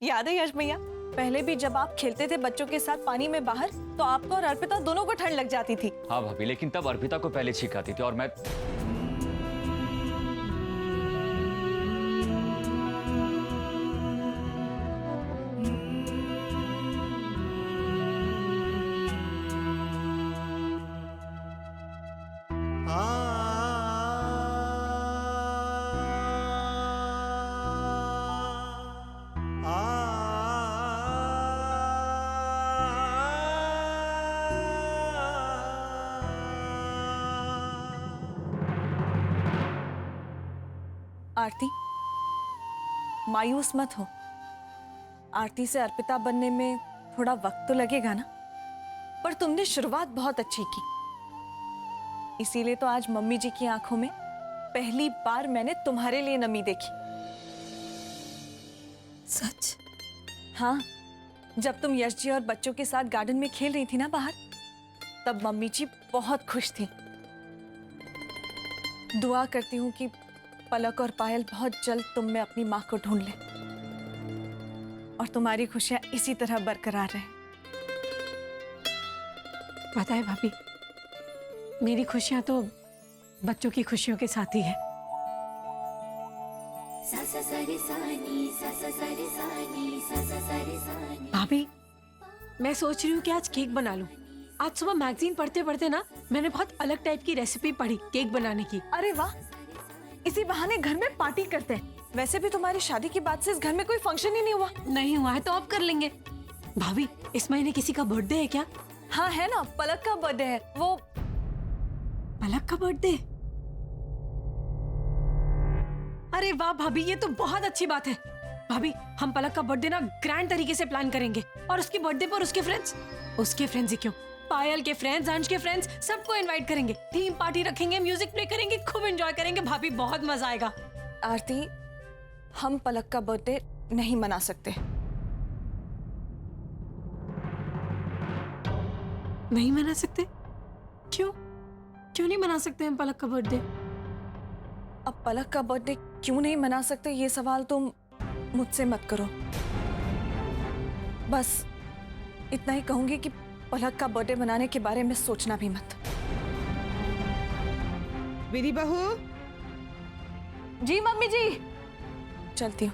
याद है यश भैया, पहले भी जब आप खेलते थे बच्चों के साथ पानी में बाहर, तो आपको और अर्पिता दोनों को ठंड लग जाती थी। हाँ भाभी, लेकिन तब अर्पिता को पहले छींक आती थी और मैं। आरती, मायूस मत हो। आरती से अर्पिता बनने में थोड़ा वक्त तो लगेगा ना, पर तुमने शुरुआत बहुत अच्छी की। इसीलिए तो आज मम्मी जी की आंखों में पहली बार मैंने तुम्हारे लिए नमी देखी। सच? हाँ, जब तुम यश जी और बच्चों के साथ गार्डन में खेल रही थी ना बाहर, तब मम्मी जी बहुत खुश थी। दुआ करती हूँ कि पलक और पायल बहुत जल्द तुम में अपनी माँ को ढूंढ ले और तुम्हारी खुशियां इसी तरह बरकरार रहे। पता है भाभी, मेरी खुशियां तो बच्चों की खुशियों के साथ ही है। भाभी, मैं सोच रही हूँ कि आज केक बना लूं। आज सुबह मैगजीन पढ़ते पढ़ते ना मैंने बहुत अलग टाइप की रेसिपी पढ़ी केक बनाने की। अरे वाह, इसी बहाने घर में पार्टी करते हैं। वैसे भी तुम्हारी शादी के बाद से इस घर में कोई फंक्शन ही नहीं हुआ। नहीं हुआ है तो अब कर लेंगे। भाभी, इस महीने किसी का बर्थडे है क्या? हाँ है ना, पलक का बर्थडे है। वो पलक का बर्थडे? अरे वाह भाभी, ये तो बहुत अच्छी बात है। भाभी, हम पलक का बर्थडे ना ग्रैंड तरीके से प्लान करेंगे और उसकी बर्थडे पर उसके फ्रेंड्स ही क्यों, पायल के फ्रेंड्स, अंश के फ्रेंड्स, सबको इनवाइट करेंगे। थीम पार्टी रखेंगे, म्यूजिक प्ले करेंगे, खूब एंजॉय करेंगे। भाभी, बहुत मजा आएगा। आरती, हम पलक का बर्थडे नहीं मना सकते। नहीं मना सकते? क्यों क्यों नहीं मना सकते हम पलक का बर्थडे? अब पलक का बर्थडे क्यों नहीं मना सकते, ये सवाल तुम मुझसे मत करो। बस इतना ही कहूंगी कि पलक का बर्थडे मनाने के बारे में सोचना भी मत। मेरी बहू। जी मम्मी जी, चलती हूँ।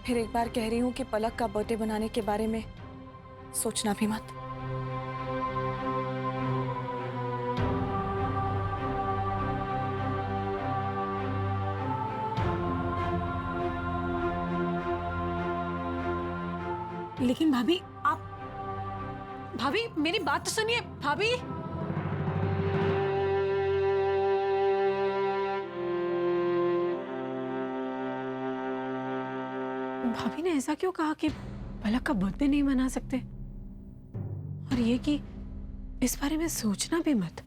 फिर एक बार कह रही हूँ कि पलक का बर्थडे बनाने के बारे में सोचना भी मत। लेकिन भाभी, भाभी मेरी बात तो सुनिए। भाभी, भाभी ने ऐसा क्यों कहा कि पलक का बर्थडे नहीं मना सकते, और ये कि इस बारे में सोचना भी मत।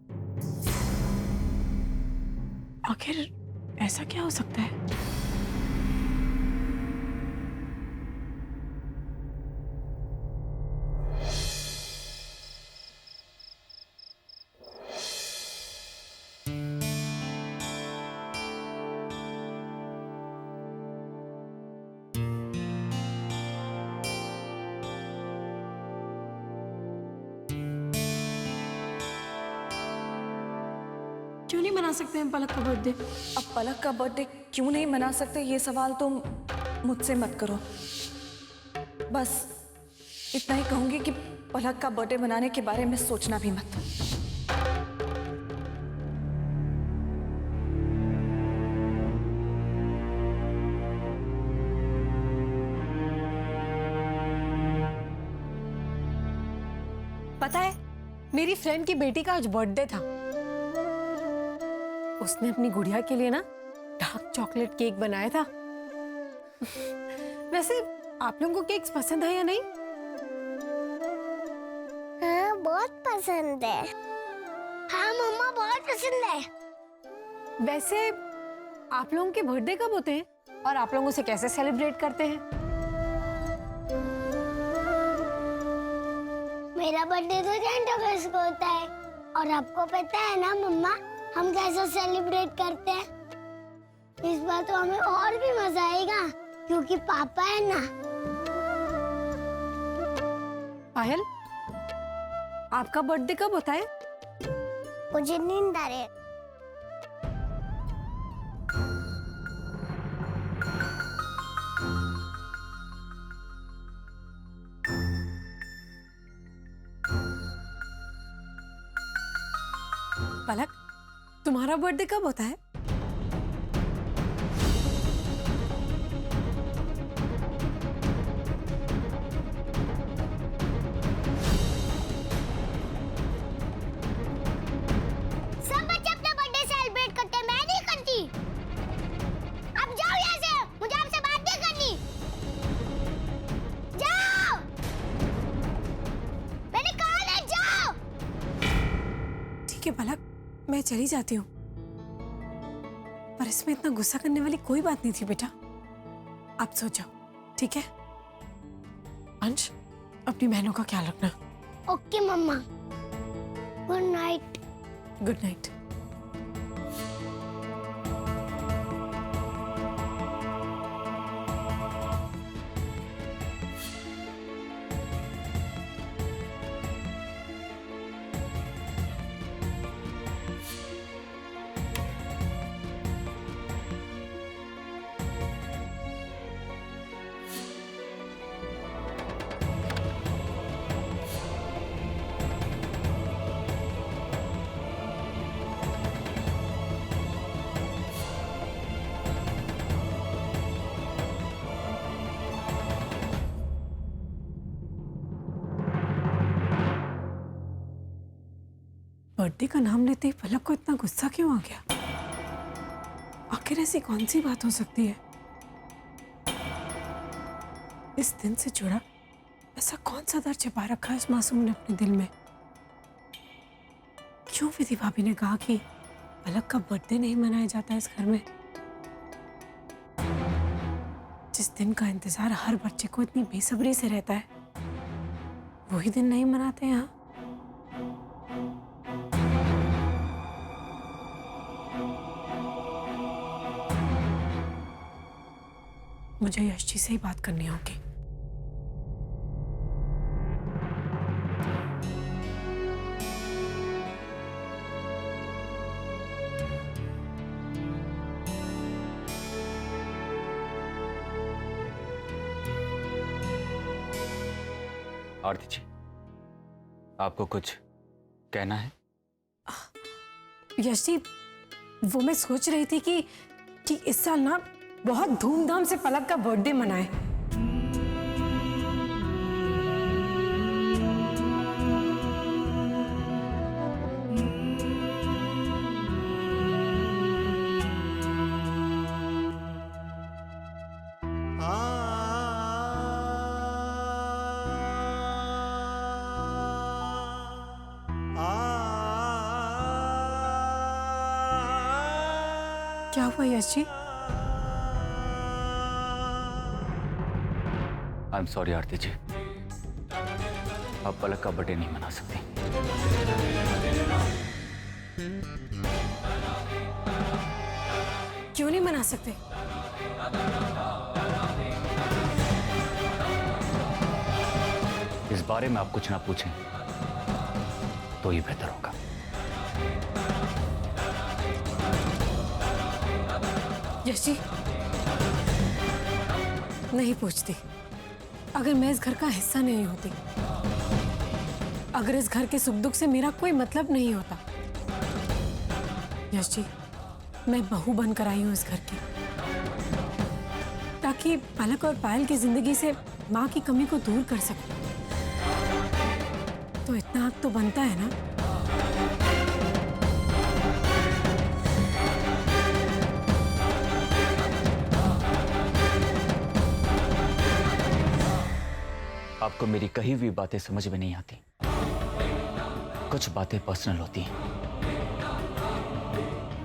आखिर ऐसा क्या हो सकता है? क्यों नहीं मना सकते हम पलक का बर्थडे? अब पलक का बर्थडे क्यों नहीं मना सकते, ये सवाल तुम मुझसे मत करो। बस इतना ही कहूंगी कि पलक का बर्थडे मनाने के बारे में सोचना भी मत। पता है, मेरी फ्रेंड की बेटी का आज बर्थडे था। उसने अपनी गुड़िया के लिए ना डार्क चॉकलेट केक बनाया था। वैसे आप लोगों को केक्स पसंद है या नहीं? हाँ, बहुत पसंद है। हाँ मम्मा, बहुत पसंद है। वैसे आप लोगों के बर्थडे कब होते हैं और आप लोग उसे कैसे सेलिब्रेट करते हैं? मेरा बर्थडे तो 10 अगस्त को होता है, और आपको पता है ना मम्मा, हम कैसे सेलिब्रेट करते हैं। इस बार तो हमें और भी मजा आएगा। क्योंकि पापा है ना। पायल, आपका बर्थडे कब होता है? मुझे नींद आ रही है। पलक, तुम्हारा बर्थडे कब होता है? सब बच्चे अपना बर्थडे सेलिब्रेट करते हैं, मैं नहीं करती। अब जाओ यहाँ से, मुझे आपसे बात नहीं करनी। जाओ, मैंने कहा ना जाओ। ठीक है पलक, मैं चली जाती हूँ, पर इसमें इतना गुस्सा करने वाली कोई बात नहीं थी बेटा। आप सो जाओ, ठीक है? अंश, अपनी बहनों का ख्याल रखना। ओके मम्मा, good night. Good night. Birthday का नाम लेते ही पलक को इतना गुस्सा क्यों आ गया? आखिर ऐसी कौन सी बात हो सकती है? इस दिन से जुड़ा ऐसा कौन सा दर्द छिपा रखा है इस मासूम ने अपने दिल में? क्यों विधि भाभी ने कहा कि पलक का बर्थडे नहीं मनाया जाता इस घर में? जिस दिन का इंतजार हर बच्चे को इतनी बेसब्री से रहता है, वही दिन नहीं मनाते यहाँ। मुझे यश जी से ही बात करनी होगी। आरती जी, आपको कुछ कहना है? यश जी, वो मैं सोच रही थी कि इस साल ना बहुत धूमधाम से पलक का बर्थडे मनाए। क्या हुआ Yash ji? I am sorry आरती जी, आप पलक का बर्थडे नहीं मना सकती। क्यों नहीं मना सकते? इस बारे में आप कुछ ना पूछें तो ये बेहतर होगा। यश जी, नहीं पूछती। अगर मैं इस घर का हिस्सा नहीं होती, अगर इस घर के सुख दुख से मेरा कोई मतलब नहीं होता। यश जी, मैं बहू बनकर आई हूं इस घर की, ताकि पलक और पायल की जिंदगी से माँ की कमी को दूर कर सकूं। तो इतना हक तो बनता है ना। आपको मेरी कही हुई बातें समझ में नहीं आती। कुछ बातें पर्सनल होती हैं,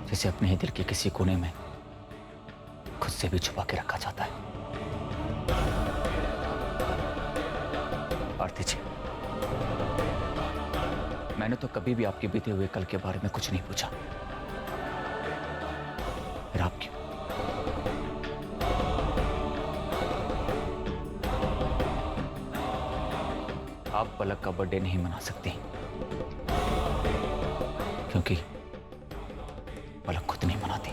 जिसे अपने ही दिल के किसी कोने में खुद से भी छुपा के रखा जाता है। आरती जी, मैंने तो कभी भी आपके बीते हुए कल के बारे में कुछ नहीं पूछा, फिर आप क्यों? आप पलक का बर्थडे नहीं मना सकती, क्योंकि पलक खुद नहीं मनाती।